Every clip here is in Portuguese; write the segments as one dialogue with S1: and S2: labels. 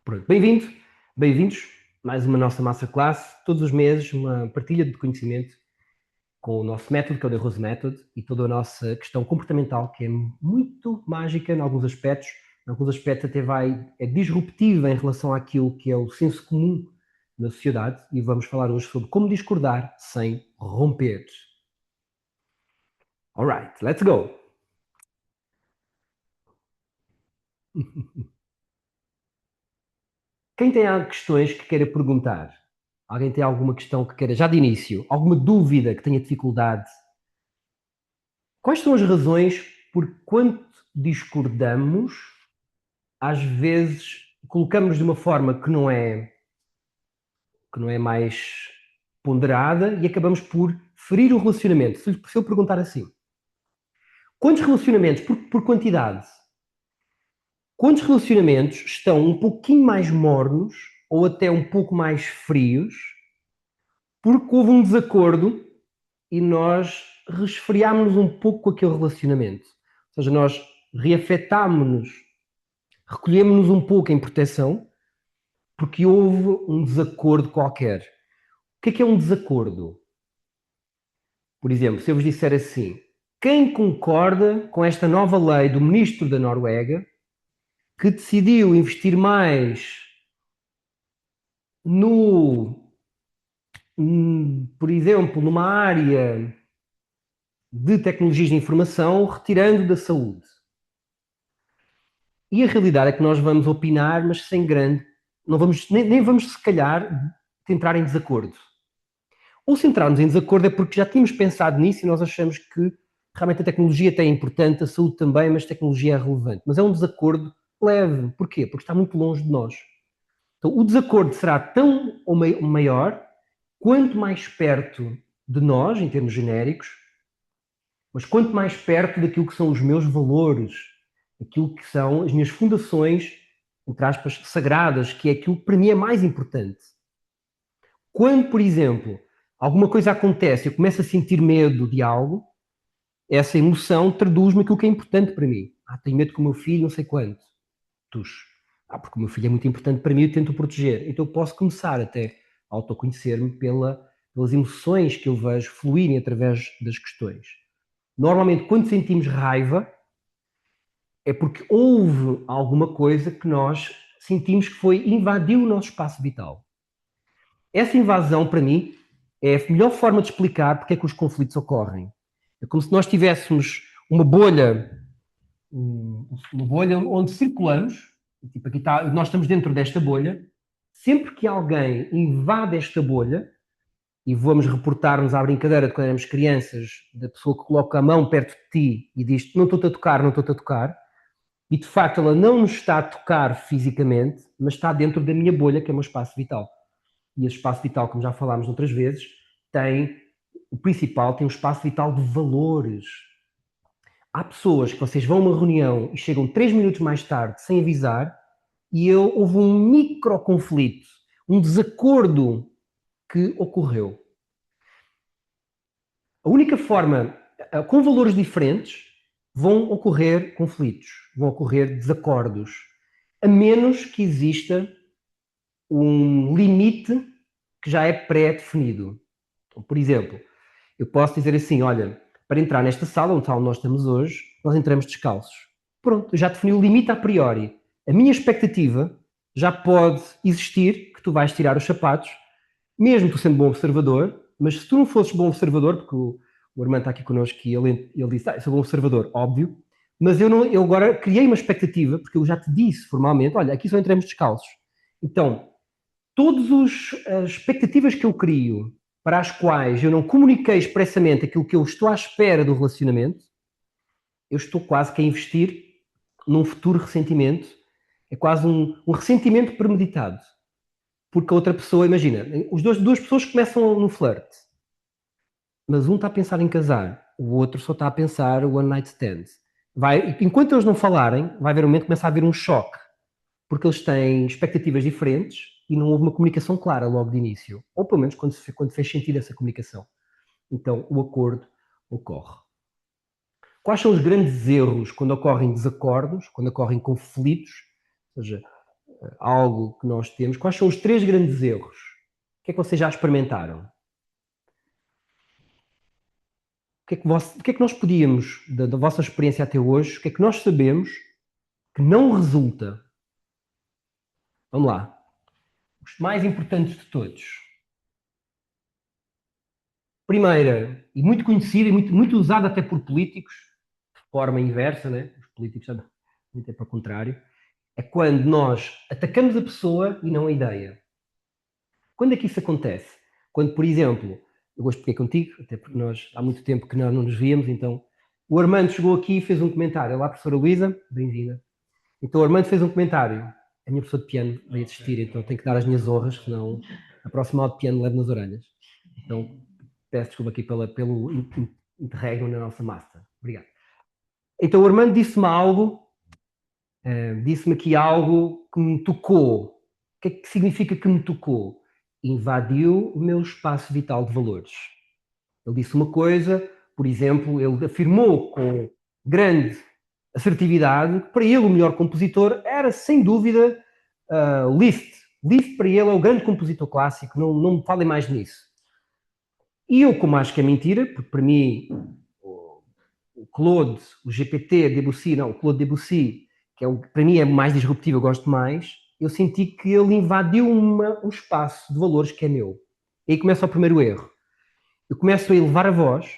S1: Pronto, bem-vindo, bem-vindos. Mais uma nossa masterclass, todos os meses uma partilha de conhecimento com o nosso método, que é o The Rose Method, e toda a nossa questão comportamental, que é muito mágica em alguns aspectos até é disruptiva em relação àquilo que é o senso comum na sociedade, e vamos falar hoje sobre como discordar sem romper. Alright, let's go! Quem tem questões que queira perguntar? Alguém tem alguma questão que queira, já de início, alguma dúvida que tenha dificuldade? Quais são as razões por quanto discordamos, às vezes colocamos de uma forma que não é mais ponderada e acabamos por ferir o relacionamento? Se eu perguntar assim, quantos relacionamentos, por quantidade, quantos relacionamentos estão um pouquinho mais mornos ou até um pouco mais frios porque houve um desacordo e nós resfriámos-nos um pouco com aquele relacionamento? Ou seja, nós reafetámos-nos, recolhemos-nos um pouco em proteção porque houve um desacordo qualquer. O que é um desacordo? Por exemplo, se eu vos disser assim, quem concorda com esta nova lei do ministro da Noruega que decidiu investir mais por exemplo, numa área de tecnologias de informação, retirando da saúde? E a realidade é que nós vamos opinar, mas sem grande. Não vamos, nem vamos, se calhar, entrar em desacordo. Ou se entrarmos em desacordo é porque já tínhamos pensado nisso e nós achamos que realmente a tecnologia até é importante, a saúde também, mas a tecnologia é relevante. Mas é um desacordo leve. Porquê? Porque está muito longe de nós. Então, o desacordo será tão ou maior quanto mais perto de nós, em termos genéricos, mas quanto mais perto daquilo que são os meus valores, aquilo que são as minhas fundações, entre aspas, sagradas, que é aquilo que para mim é mais importante. Quando, por exemplo, alguma coisa acontece, eu começo a sentir medo de algo, essa emoção traduz-me aquilo que é importante para mim. Tenho medo com o meu filho, não sei quanto. Porque o meu filho é muito importante para mim e eu tento o proteger. Então eu posso começar até a autoconhecer-me pelas emoções que eu vejo fluírem através das questões. Normalmente, quando sentimos raiva, é porque houve alguma coisa que nós sentimos que invadiu o nosso espaço vital. Essa invasão, para mim, é a melhor forma de explicar porque é que os conflitos ocorrem. É como se nós tivéssemos uma bolha onde circulamos, tipo aqui está, nós estamos dentro desta bolha, sempre que alguém invade esta bolha, e vamos reportar-nos à brincadeira de quando éramos crianças, da pessoa que coloca a mão perto de ti e diz não estou-te a tocar, não estou-te a tocar, e de facto ela não nos está a tocar fisicamente, mas está dentro da minha bolha, que é o meu espaço vital. E esse espaço vital, como já falámos outras vezes, o principal tem um espaço vital de valores. Há pessoas que vocês vão a uma reunião e chegam 3 minutos mais tarde, sem avisar, e houve um micro conflito, um desacordo que ocorreu. A única forma, com valores diferentes, vão ocorrer conflitos, vão ocorrer desacordos, a menos que exista um limite que já é pré-definido. Por exemplo, eu posso dizer assim, olha, para entrar nesta sala onde nós estamos hoje, nós entramos descalços. Pronto, eu já defini o limite a priori. A minha expectativa já pode existir que tu vais tirar os sapatos, mesmo tu sendo bom observador, mas se tu não fosses bom observador, porque o Armando está aqui connosco e ele disse, eu sou bom observador, óbvio, mas eu agora criei uma expectativa, porque eu já te disse formalmente, olha, aqui só entramos descalços. Então, todas as expectativas que eu crio, para as quais eu não comuniquei expressamente aquilo que eu estou à espera do relacionamento, eu estou quase que a investir num futuro ressentimento, é quase um ressentimento premeditado. Porque a outra pessoa, imagina, duas pessoas começam no flerte, mas um está a pensar em casar, o outro só está a pensar o one night stand. Enquanto eles não falarem, vai haver um momento que começa a haver um choque, porque eles têm expectativas diferentes e não houve uma comunicação clara logo de início, ou pelo menos quando fez sentido essa comunicação. Então o acordo ocorre. Quais são os grandes erros quando ocorrem desacordos, quando ocorrem conflitos? Ou seja, algo que nós temos, quais são os 3 grandes erros? O que é que vocês já experimentaram? O que é que nós podíamos, da vossa experiência até hoje, o que é que nós sabemos que não resulta? Vamos lá. Os mais importantes de todos. Primeira, e muito conhecida e muito usada até por políticos, de forma inversa, né? Os políticos sabem, muito é para o contrário, é quando nós atacamos a pessoa e não a ideia. Quando é que isso acontece? Quando, por exemplo, eu gosto de pegar contigo, até porque nós há muito tempo que nós não nos víamos, então o Armando chegou aqui e fez um comentário. Olá, professora Luísa, bem-vinda. Então o Armando fez um comentário. A minha professora de piano veio assistir, então tenho que dar as minhas honras, senão a próxima aula de piano levo nas orelhas. Então peço desculpa aqui pelo interregno na nossa master. Obrigado. Então o Armando disse-me aqui algo que me tocou. O que é que significa que me tocou? Invadiu o meu espaço vital de valores. Ele disse uma coisa, por exemplo, ele afirmou com grande assertividade que para ele o melhor compositor era, sem dúvida, Liszt. Liszt para ele é o grande compositor clássico, não me falem mais nisso. E eu, como acho que é mentira, porque para mim o Claude, o GPT, Debussy, não, o Claude Debussy, que é para mim é mais disruptivo, eu gosto mais, eu senti que ele invadiu um espaço de valores que é meu. E aí começa o primeiro erro. Eu começo a elevar a voz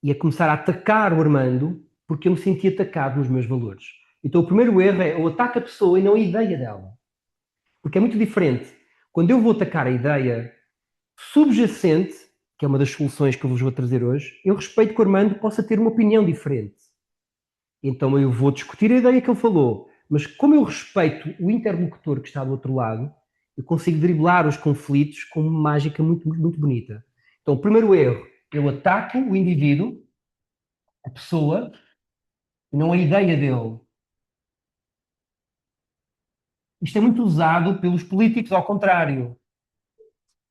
S1: e a começar a atacar o Armando porque eu me senti atacado nos meus valores. Então o primeiro erro é eu ataco a pessoa e não a ideia dela. Porque é muito diferente. Quando eu vou atacar a ideia subjacente, que é uma das soluções que eu vos vou trazer hoje, eu respeito que o Armando possa ter uma opinião diferente. Então eu vou discutir a ideia que ele falou, mas como eu respeito o interlocutor que está do outro lado, eu consigo driblar os conflitos com uma mágica muito bonita. Então, o primeiro erro, eu ataco o indivíduo, a pessoa, e não a ideia dele. Isto é muito usado pelos políticos ao contrário.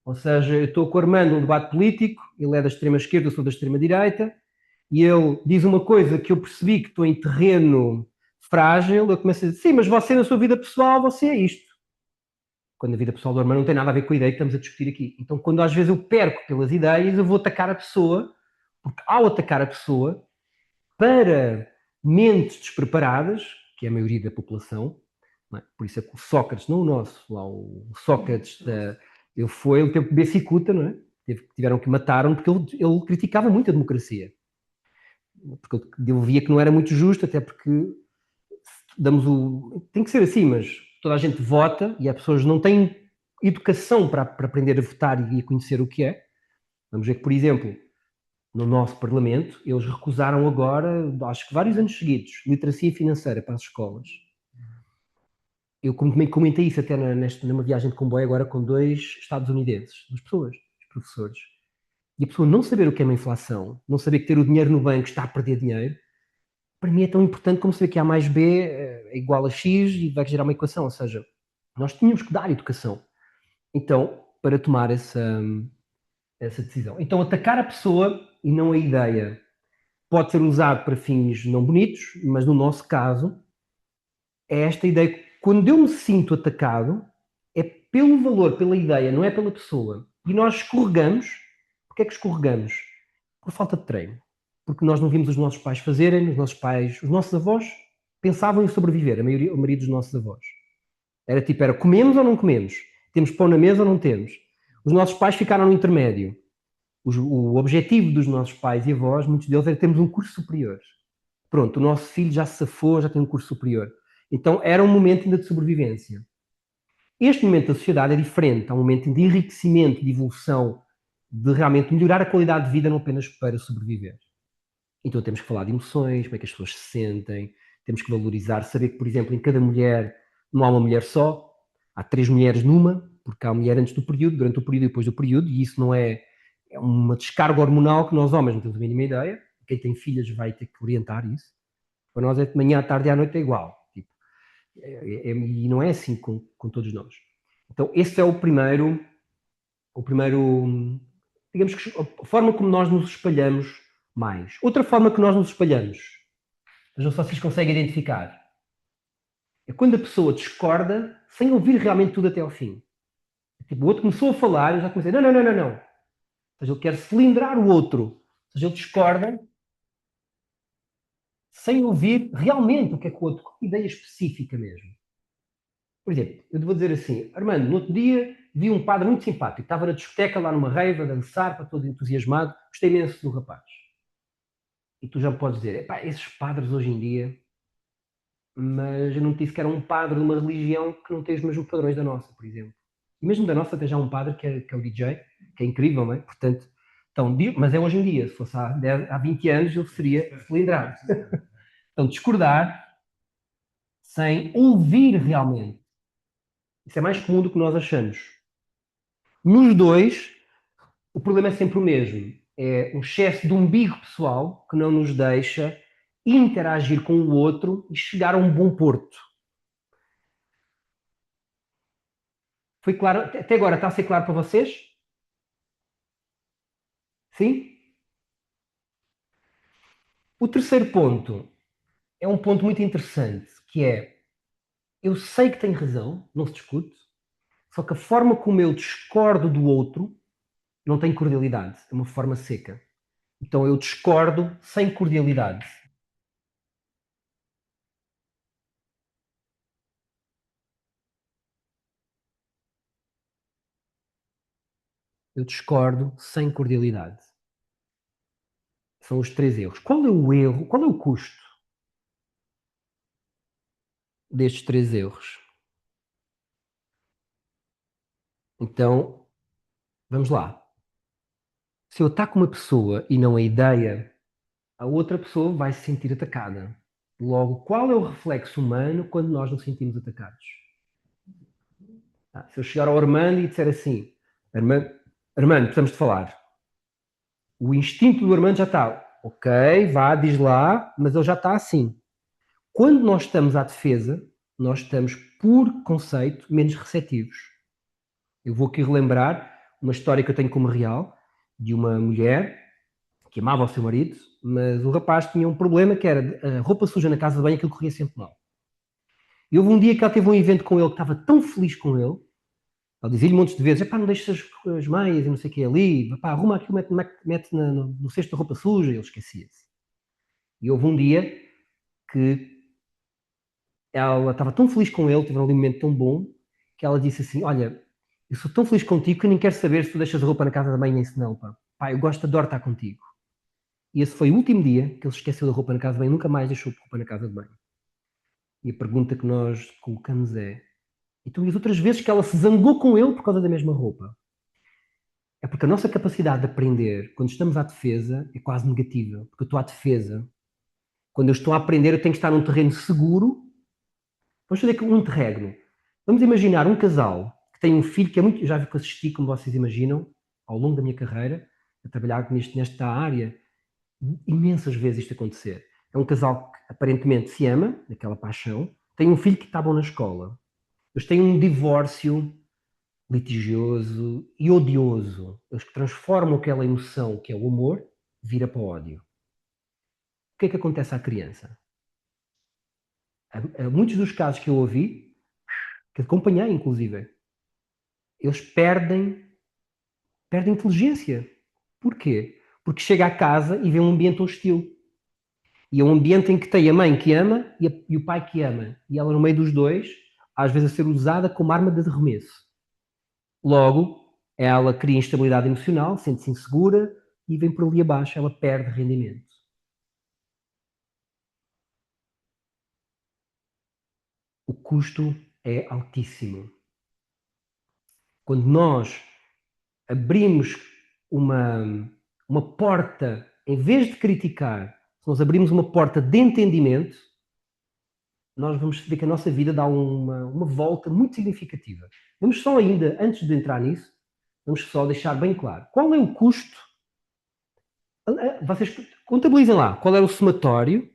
S1: Ou seja, eu estou com o Armando num debate político, ele é da extrema-esquerda, eu sou da extrema-direita, e ele diz uma coisa que eu percebi que estou em terreno frágil, eu começo a dizer, sim, mas você na sua vida pessoal, você é isto. Quando a vida pessoal do Armando não tem nada a ver com a ideia que estamos a discutir aqui. Então, quando às vezes eu perco pelas ideias, eu vou atacar a pessoa, porque ao atacar a pessoa, para mentes despreparadas, que é a maioria da população, é? Por isso é que o Sócrates, não o nosso, lá o Sócrates, ele foi o tempo de Cicuta, não é? Tiveram que matar-no porque ele criticava muito a democracia. Porque ele via que não era muito justo, até porque tem que ser assim, mas toda a gente vota e as pessoas não têm educação para aprender a votar e a conhecer o que é. Vamos ver que, por exemplo, no nosso Parlamento, eles recusaram agora, acho que vários anos seguidos, literacia financeira para as escolas. Eu comentei isso até numa viagem de comboio agora com 2 estadunidenses, 2 pessoas, professores. E a pessoa não saber o que é uma inflação, não saber que ter o dinheiro no banco está a perder dinheiro, para mim é tão importante como saber que A mais B é igual a X e vai gerar uma equação. Ou seja, nós tínhamos que dar educação. Então, para tomar essa decisão. Então, atacar a pessoa e não a ideia pode ser usado para fins não bonitos, mas no nosso caso, é esta ideia que quando eu me sinto atacado, é pelo valor, pela ideia, não é pela pessoa. E nós escorregamos. Porquê é que escorregamos? Por falta de treino. Porque nós não vimos os nossos pais fazerem, os nossos avós pensavam em sobreviver, a maioria dos nossos avós. Era comemos ou não comemos? Temos pão na mesa ou não temos? Os nossos pais ficaram no intermédio. O objetivo dos nossos pais e avós, muitos deles, era termos um curso superior. Pronto, o nosso filho já se safou, já tem um curso superior. Então era um momento ainda de sobrevivência. Este momento da sociedade é diferente, é um momento de enriquecimento, de evolução, de realmente melhorar a qualidade de vida, não apenas para sobreviver. Então temos que falar de emoções, como é que as pessoas se sentem, temos que valorizar, saber que, por exemplo, em cada mulher não há uma mulher só, há 3 mulheres numa, porque há a mulher antes do período, durante o período e depois do período, e isso não é uma descarga hormonal que nós homens não temos a mínima ideia. Quem tem filhas vai ter que orientar isso. Para nós é de manhã, à tarde e à noite é igual. Tipo, e não é assim com todos nós. Então esse é o primeiro, digamos que a forma como nós nos espalhamos mais. Outra forma que nós nos espalhamos, vejam só se vocês conseguem identificar, é quando a pessoa discorda sem ouvir realmente tudo até ao fim. Tipo, o outro começou a falar e eu já comecei, não, não, não, não, não. Ou seja, ele quer cilindrar o outro. Ou seja, ele discorda sem ouvir realmente o que é que o outro, com ideia específica mesmo. Por exemplo, eu vou dizer assim, Armando, no outro dia vi um padre muito simpático, estava na discoteca lá numa rave a dançar, para todo entusiasmado, gostei imenso do rapaz. E tu já me podes dizer, esses padres hoje em dia, mas eu não te disse que era um padre de uma religião que não tem os mesmos padrões da nossa, por exemplo. E mesmo da nossa tem já um padre que é o DJ, que é incrível, não é? Portanto, então, mas é hoje em dia, se fosse há 20 anos ele seria cilindrado. Então, discordar sem ouvir realmente. Isso é mais comum do que nós achamos. Nos dois, o problema é sempre o mesmo. É um excesso de umbigo pessoal que não nos deixa interagir com o outro e chegar a um bom porto. Foi claro? Até agora está a ser claro para vocês? Sim? O terceiro ponto é um ponto muito interessante, que é, eu sei que tenho razão, não se discute, só que a forma como eu discordo do outro não tem cordialidade, é uma forma seca. Então eu discordo sem cordialidade. Eu discordo sem cordialidade. São os três erros. Qual é o erro? Qual é o custo destes três erros? Então, vamos lá. Se eu ataco uma pessoa e não a ideia, a outra pessoa vai se sentir atacada. Logo, qual é o reflexo humano quando nós nos sentimos atacados? Se eu chegar ao Armando e disser assim, Armando, Armando, precisamos de falar. O instinto do Armando já está, ok, vá, diz lá, mas ele já está assim. Quando nós estamos à defesa, nós estamos, por conceito, menos receptivos. Eu vou aqui relembrar uma história que eu tenho como real, de uma mulher que amava o seu marido, mas o rapaz tinha um problema que era a roupa suja na casa de banho, aquilo corria sempre mal. E houve um dia que ela teve um evento com ele, que estava tão feliz com ele, ela dizia-lhe montes de vezes, não deixes as meias e não sei o que ali, arruma aquilo, mete no cesto da roupa suja, e ele esquecia-se. E houve um dia que ela estava tão feliz com ele, teve um momento tão bom, que ela disse assim, olha, eu sou tão feliz contigo que eu nem quero saber se tu deixas a roupa na casa da mãe nem se não, pá. Pá, eu gosto, adoro estar contigo. E esse foi o último dia que ele se esqueceu da roupa na casa de banho, nunca mais deixou roupa na casa de banho. E a pergunta que nós colocamos é, então e as outras vezes que ela se zangou com ele por causa da mesma roupa? É porque a nossa capacidade de aprender, quando estamos à defesa, é quase negativa. Porque eu estou à defesa. Quando eu estou a aprender, eu tenho que estar num terreno seguro. Vamos fazer um interregno. Vamos imaginar um casal que tem um filho que é muito. Eu já vi que assisti, como vocês imaginam, ao longo da minha carreira, a trabalhar nesta área, imensas vezes isto acontecer. É um casal que aparentemente se ama, daquela paixão, tem um filho que está bom na escola. Eles têm um divórcio litigioso e odioso. Eles que transformam aquela emoção, que é o amor, vira para o ódio. O que é que acontece à criança? Muitos dos casos que eu ouvi, que acompanhei inclusive, eles perdem inteligência. Porquê? Porque chega a casa e vê um ambiente hostil. E é um ambiente em que tem a mãe que ama e o pai que ama. E ela, no meio dos dois, às vezes a ser usada como arma de arremesso. Logo, ela cria instabilidade emocional, sente-se insegura e vem por ali abaixo, ela perde rendimento. O custo é altíssimo. Quando nós abrimos uma porta, em vez de criticar, se nós abrimos uma porta de entendimento, nós vamos ver que a nossa vida dá uma volta muito significativa. Vamos só ainda, antes de entrar nisso, vamos só deixar bem claro. Qual é o custo? Vocês contabilizem lá qual é o somatório.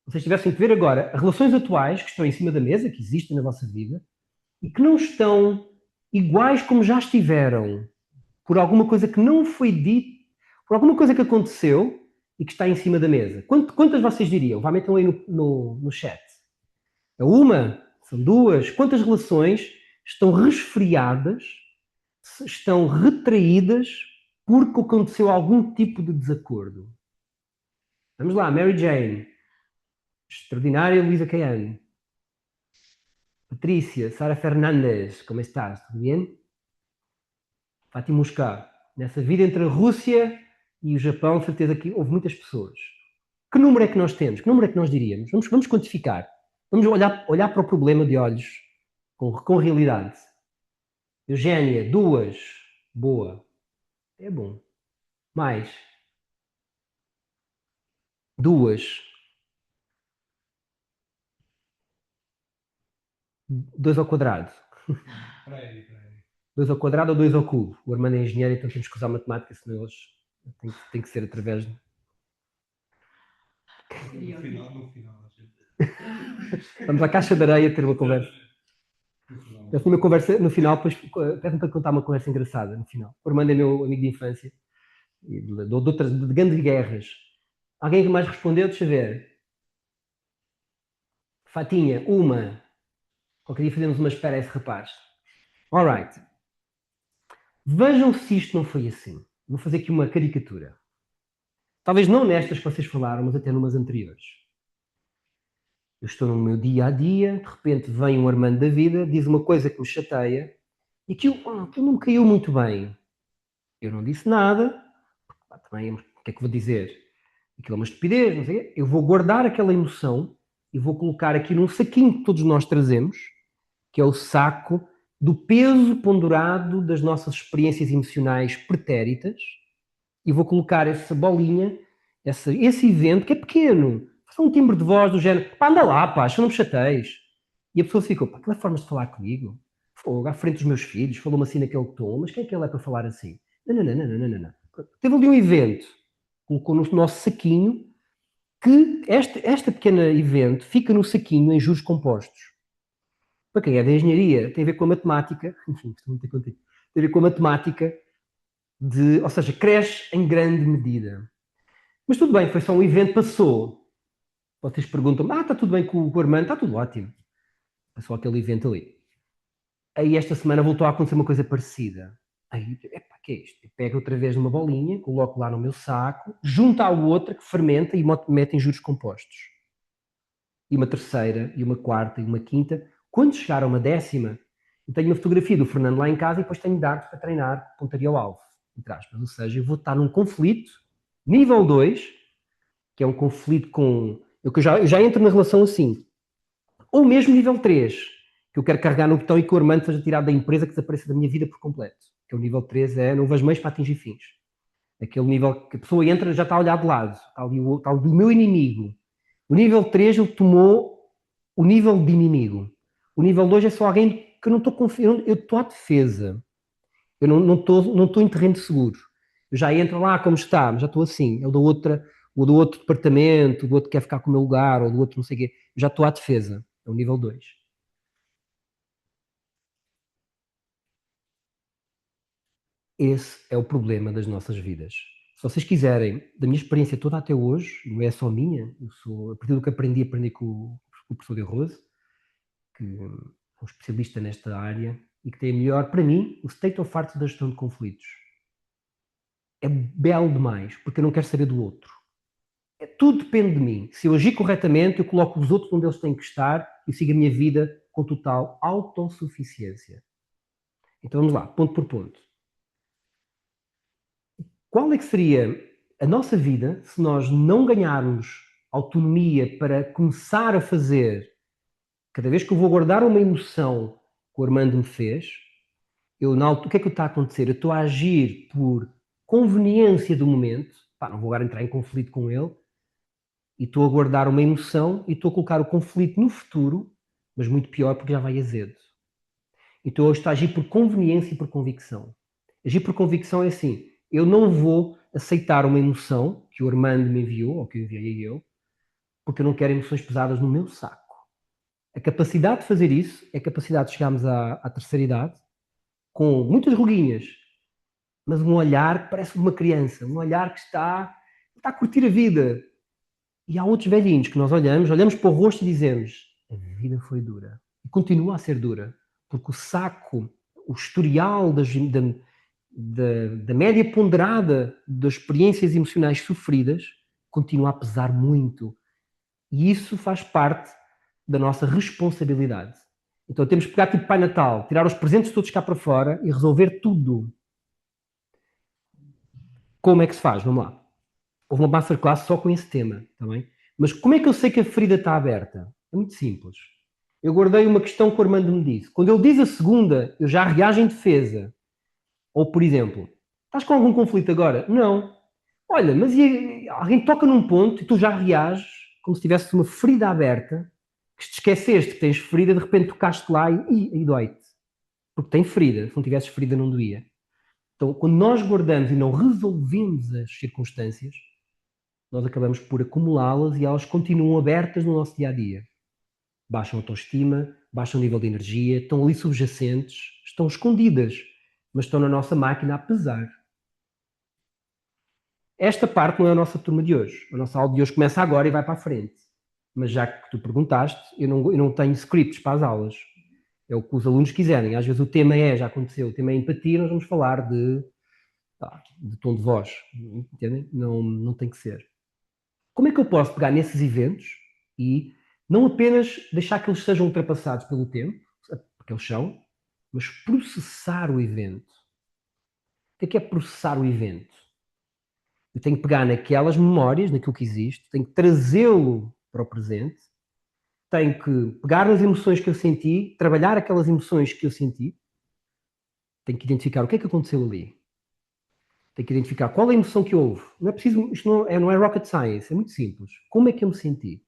S1: Vocês tivessem que ver agora as relações atuais que estão em cima da mesa, que existem na vossa vida, e que não estão iguais como já estiveram, por alguma coisa que não foi dita, por alguma coisa que aconteceu e que está em cima da mesa. Quantas vocês diriam? Vá, metam aí no chat. É uma? São duas? Quantas relações estão resfriadas, estão retraídas porque aconteceu algum tipo de desacordo. Vamos lá, Mary Jane, extraordinária Luísa Caiano, Patrícia, Sara Fernandes, como estás? Tudo bem? Fátima Moscá, nessa vida entre a Rússia e o Japão, certeza que houve muitas pessoas. Que número é que nós temos? Que número é que nós diríamos? Vamos quantificar. Vamos olhar para o problema de olhos com realidade. Eugénia, 2. Boa. É bom. Mais. 2. 2 ao quadrado. 2 ao quadrado ou 2 ao cubo? O Armando é engenheiro, então temos que usar matemática, senão eles tem que ser através de... No final. Vamos à caixa de areia ter uma conversa. Uma conversa no final, depois pede-me para contar uma conversa engraçada no final. O Armando é meu amigo de infância, de grandes guerras. Alguém que mais respondeu? Deixa eu ver. Fatinha, uma. Qualquer dia fazemos uma espera a esse rapaz. Alright. Vejam se isto não foi assim. Vou fazer aqui uma caricatura. Talvez não nestas que vocês falaram, mas até numas anteriores. Eu estou no meu dia a dia, de repente vem um Armando da vida, diz uma coisa que me chateia e aquilo não me caiu muito bem. Eu não disse nada, também, o que é que vou dizer? Aquilo é uma estupidez, não sei o quê. Eu vou guardar aquela emoção e vou colocar aqui num saquinho que todos nós trazemos, que é o saco do peso ponderado das nossas experiências emocionais pretéritas, e vou colocar essa bolinha, esse evento, que é pequeno, faz um timbre de voz do género, pá, anda lá, pá, não me chateis. E a pessoa ficou, pá, aquela forma de falar comigo, fogo, à frente dos meus filhos, falou-me assim naquele tom, mas quem é que ele é para falar assim? Não. Teve ali um evento, colocou no nosso saquinho, que este pequeno evento fica no saquinho em juros compostos. Para quem é da engenharia, tem a ver com a matemática, enfim, estou muito contigo, tem a ver com a matemática, ou seja, cresce em grande medida. Mas tudo bem, foi só um evento, passou. Vocês perguntam, está tudo bem com o Armando? Está tudo ótimo. É só aquele evento ali. Aí esta semana voltou a acontecer uma coisa parecida. Aí, epá, que é isto? Eu pego outra vez numa bolinha, coloco lá no meu saco, junto à outra que fermenta e mete em juros compostos. E uma terceira, e uma quarta, e uma quinta. Quando chegar a uma 10ª, eu tenho uma fotografia do Fernando lá em casa e depois tenho dardos para treinar pontaria ao alvo. Ou seja, eu vou estar num conflito, nível 2, que é um conflito com... Eu já entro na relação assim. Ou mesmo nível 3, que eu quero carregar no botão e que o Armando seja tirado da empresa, que desapareça da minha vida por completo. Que é o nível 3, não vejo meios para atingir fins. Aquele nível que a pessoa entra já está a olhar de lado. Está ali do meu inimigo. O nível 3, ele tomou o nível de inimigo. O nível 2 é só alguém que eu não estou confiando. Eu estou à defesa. Eu não estou em terreno seguro. Eu já entro lá como está, mas já estou assim. O do outro departamento, o do outro que quer ficar com o meu lugar, ou do outro não sei o quê. Eu já estou à defesa. É o nível 2. Esse é o problema das nossas vidas. Se vocês quiserem, da minha experiência toda até hoje, não é só minha, eu sou, a partir do que aprendi com o professor de Rose, que é um especialista nesta área e que tem a melhor, para mim, o state of art da gestão de conflitos. É belo demais, porque eu não quero saber do outro. Tudo depende de mim. Se eu agir corretamente, eu coloco os outros onde eles têm que estar e sigo a minha vida com total autossuficiência. Então vamos lá, ponto por ponto. Qual é que seria a nossa vida se nós não ganharmos autonomia para começar a fazer, cada vez que eu vou guardar uma emoção que o Armando me fez, o que é que está a acontecer? Eu estou a agir por conveniência do momento, não vou agora entrar em conflito com ele, e estou a guardar uma emoção e estou a colocar o conflito no futuro, mas muito pior porque já vai azedo. Então eu estou a agir por conveniência e por convicção. Agir por convicção é assim, eu não vou aceitar uma emoção que o Armando me enviou, ou que eu enviei eu, porque eu não quero emoções pesadas no meu saco. A capacidade de fazer isso é a capacidade de chegarmos à terceira idade, com muitas ruguinhas, mas um olhar que parece de uma criança, um olhar que está a curtir a vida. E há outros velhinhos que nós olhamos para o rosto e dizemos, a vida foi dura. E continua a ser dura. porque o saco, o historial da média ponderada das experiências emocionais sofridas continua a pesar muito. E isso faz parte da nossa responsabilidade. Então temos que pegar tipo Pai Natal, tirar os presentes todos cá para fora e resolver tudo. Como é que se faz? Vamos lá. Houve uma masterclass só com esse tema, tá bem? Mas como é que eu sei que a ferida está aberta? É muito simples. Eu guardei uma questão que o Armando me disse. Quando ele diz a segunda, eu já reajo em defesa. Ou, por exemplo, estás com algum conflito agora? Não. Olha, mas alguém toca num ponto e tu já reages como se tivesse uma ferida aberta, que te esqueceste que tens ferida, de repente tocaste lá e dói-te. Porque tem ferida. Se não tivesses ferida, não doía. Então, quando nós guardamos e não resolvemos as circunstâncias, nós acabamos por acumulá-las e elas continuam abertas no nosso dia a dia. Baixam a autoestima, baixam o nível de energia, estão ali subjacentes, estão escondidas, mas estão na nossa máquina a pesar. Esta parte não é a nossa turma de hoje. A nossa aula de hoje começa agora e vai para a frente. Mas já que tu perguntaste, eu não tenho scripts para as aulas. É o que os alunos quiserem. Às vezes o tema já aconteceu, o tema é empatia, nós vamos falar de tom de voz. Entendem? Não tem que ser. Como é que eu posso pegar nesses eventos e não apenas deixar que eles sejam ultrapassados pelo tempo, porque eles são, mas processar o evento? O que é processar o evento? Eu tenho que pegar naquelas memórias, naquilo que existe, tenho que trazê-lo para o presente, tenho que pegar nas emoções que eu senti, trabalhar aquelas emoções que eu senti, tenho que identificar o que é que aconteceu ali. Tenho que identificar qual é a emoção que houve. Não é preciso, isto não é rocket science, é muito simples. Como é que eu me senti?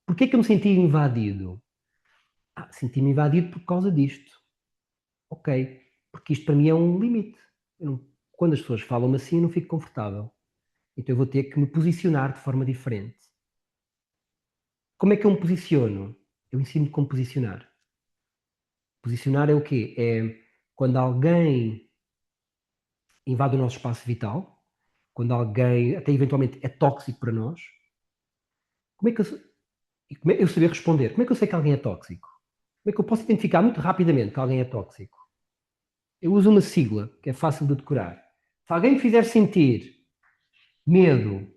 S1: Porquê que eu me senti invadido? Senti-me invadido por causa disto. Ok, porque isto para mim é um limite. Quando as pessoas falam assim, eu não fico confortável. Então eu vou ter que me posicionar de forma diferente. Como é que eu me posiciono? Eu ensino como posicionar. Posicionar é o quê? É quando alguém invade o nosso espaço vital, quando alguém, até eventualmente, é tóxico para nós. Como é que eu saber responder? Como é que eu sei que alguém é tóxico? Como é que eu posso identificar muito rapidamente que alguém é tóxico? Eu uso uma sigla que é fácil de decorar. Se alguém me fizer sentir medo,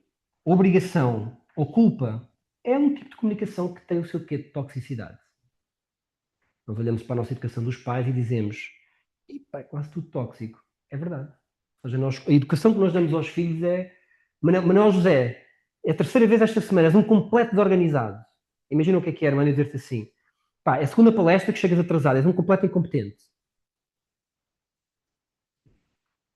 S1: obrigação ou culpa, é um tipo de comunicação que tem o seu quê de toxicidade. Nós olhamos para a nossa educação dos pais e dizemos: é quase tudo tóxico. É verdade. Ou seja, a educação que nós damos aos filhos é: Manuel José, é a terceira vez esta semana, és um completo desorganizado. Imagina o que é, irmão, dizer-te assim: é a segunda palestra que chegas atrasado, és um completo incompetente.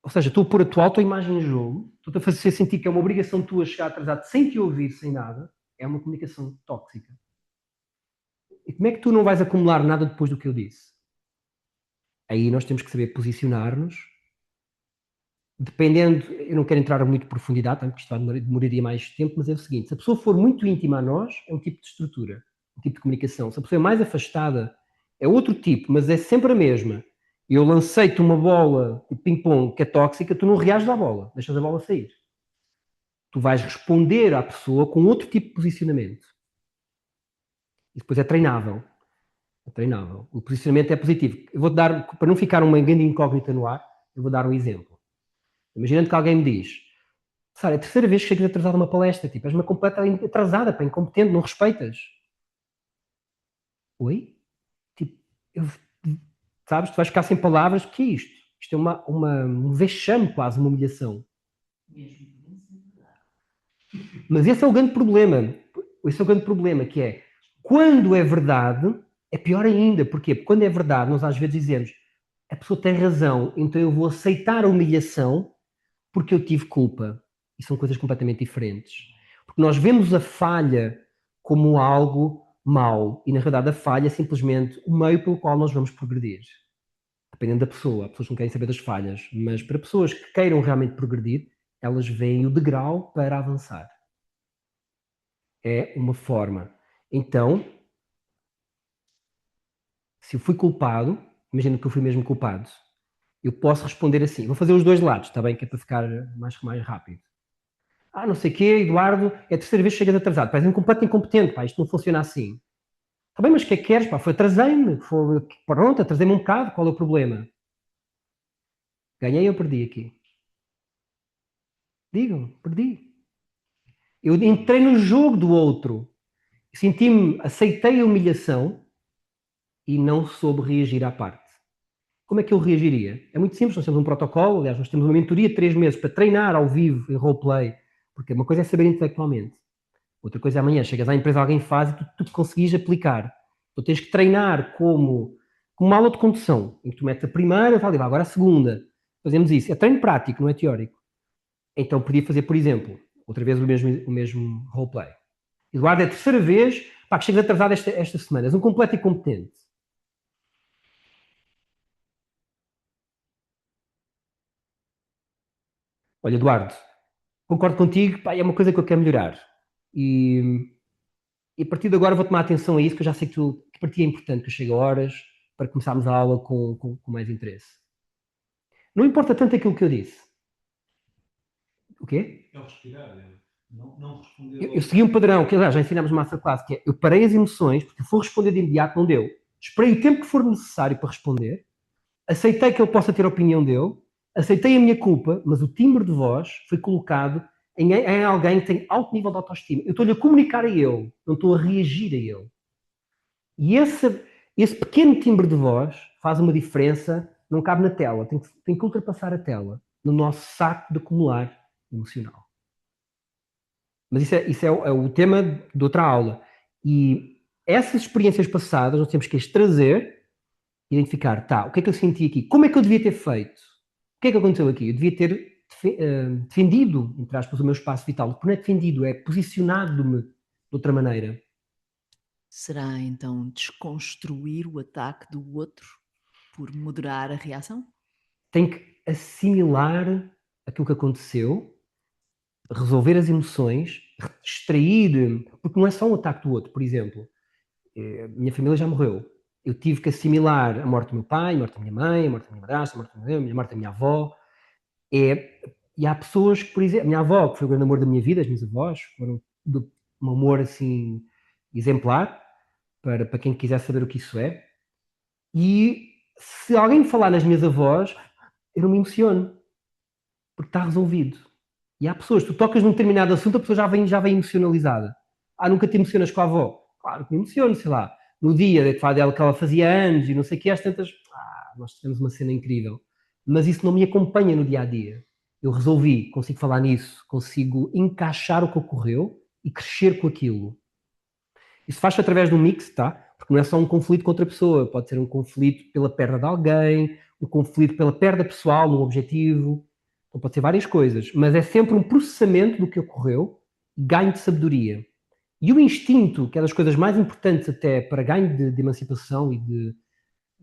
S1: Ou seja, estou a pôr a tua imagem em jogo, estou-te a fazer sentir que é uma obrigação tua chegar atrasado sem te ouvir, sem nada. É uma comunicação tóxica. E como é que tu não vais acumular nada depois do que eu disse? Aí nós temos que saber posicionar-nos. Dependendo, eu não quero entrar muito em profundidade, porque isto demoraria mais tempo, mas é o seguinte: se a pessoa for muito íntima a nós, é um tipo de estrutura, um tipo de comunicação. Se a pessoa é mais afastada, é outro tipo, mas é sempre a mesma. Eu lancei-te uma bola de ping-pong que é tóxica, tu não reages à bola, deixas a bola sair. Tu vais responder à pessoa com outro tipo de posicionamento. E depois é treinável. É treinável. O posicionamento é positivo. Eu vou dar, para não ficar uma grande incógnita no ar, eu vou dar um exemplo. Imaginando que alguém me diz: Sara, é a terceira vez que chegas atrasada a uma palestra, tipo, és uma completa atrasada, pá, incompetente, não respeitas. Oi? Tipo, eu, sabes, tu vais ficar sem palavras, o que é isto? Isto é um vexame quase, uma humilhação. Mas esse é o grande problema. Esse é o grande problema, que é, quando é verdade, é pior ainda. Porquê? Porque quando é verdade, nós às vezes dizemos: a pessoa tem razão, então eu vou aceitar a humilhação porque eu tive culpa. E são coisas completamente diferentes. Porque nós vemos a falha como algo mau. E na realidade a falha é simplesmente o meio pelo qual nós vamos progredir. Dependendo da pessoa. Há pessoas que não querem saber das falhas. Mas para pessoas que queiram realmente progredir, elas veem o degrau para avançar. É uma forma. Então, se eu fui culpado, imagina que eu fui mesmo culpado, eu posso responder assim. Vou fazer os dois lados, está bem? Que é para ficar mais rápido. Não sei o quê, Eduardo, é a terceira vez que chegas atrasado. Pá, és um completo incompetente, pá, isto não funciona assim. Está bem, mas o que é que queres? Pá, foi atrasei-me. Pronto, atrasei-me um bocado. Qual é o problema? Ganhei ou perdi aqui? Digo, perdi. Eu entrei no jogo do outro. Senti-me, aceitei a humilhação e não soube reagir à parte. Como é que eu reagiria? É muito simples, nós temos um protocolo, aliás, nós temos uma mentoria de 3 meses para treinar ao vivo em roleplay, porque uma coisa é saber intelectualmente, outra coisa é amanhã, chegas à empresa, alguém faz e tu conseguis aplicar. Tu tens que treinar como uma aula de condução, em que tu metes a primeira, vale, agora a segunda. Fazemos isso. É treino prático, não é teórico. Então podia fazer, por exemplo, outra vez o mesmo roleplay. Eduardo, é a terceira vez pá, que chegas atrasado esta semana. És um completo incompetente. Olha, Eduardo, concordo contigo, pá, é uma coisa que eu quero melhorar. E, e a partir de agora vou tomar atenção a isso, que eu já sei que para ti é importante que eu chegue a horas para começarmos a aula com mais interesse. Não importa tanto aquilo que eu disse. O quê?
S2: É o respirar, é não responder
S1: Eu
S2: logo.
S1: segui um padrão, que aliás já ensinámos no Masterclass, que é eu parei as emoções, porque se for responder de imediato, não deu. Esperei o tempo que for necessário para responder, aceitei que ele possa ter a opinião dele, aceitei a minha culpa, mas o timbre de voz foi colocado em alguém que tem alto nível de autoestima. Eu estou-lhe a comunicar a ele, não estou a reagir a ele. E esse pequeno timbre de voz faz uma diferença, não cabe na tela, tem que ultrapassar a tela, no nosso saco de acumular emocional. Mas isso é o tema de outra aula. E essas experiências passadas nós temos que as trazer, identificar, tá, o que é que eu senti aqui? Como é que eu devia ter feito? O que é que aconteceu aqui? Eu devia ter defendido, entre aspas, o meu espaço vital. Porque não é defendido, é posicionado-me de outra maneira.
S3: Será então desconstruir o ataque do outro por moderar a reação?
S1: Tem que assimilar aquilo que aconteceu, resolver as emoções, extrair, porque não é só um ataque do outro, por exemplo. Minha família já morreu. Eu tive que assimilar a morte do meu pai, a morte da minha mãe, a morte da minha madrasta, a morte da minha avó. E há pessoas que, por exemplo, a minha avó, que foi o grande amor da minha vida, as minhas avós, foram de um amor assim exemplar para quem quiser saber o que isso é. E se alguém me falar nas minhas avós, eu não me emociono, porque está resolvido. E há pessoas, tu tocas num determinado assunto, a pessoa já vem emocionalizada. Ah, nunca te emocionas com a avó? Claro que me emociono, sei lá. No dia dela que ela fazia anos e não sei o que, às tantas, nós tivemos uma cena incrível. Mas isso não me acompanha no dia a dia. Eu resolvi, consigo falar nisso, consigo encaixar o que ocorreu e crescer com aquilo. Isso faz-se através de um mix, tá? Porque não é só um conflito com outra pessoa, pode ser um conflito pela perda de alguém, um conflito pela perda pessoal, num objetivo, então pode ser várias coisas, mas é sempre um processamento do que ocorreu, ganho de sabedoria. E o instinto, que é das coisas mais importantes até para ganho de emancipação e de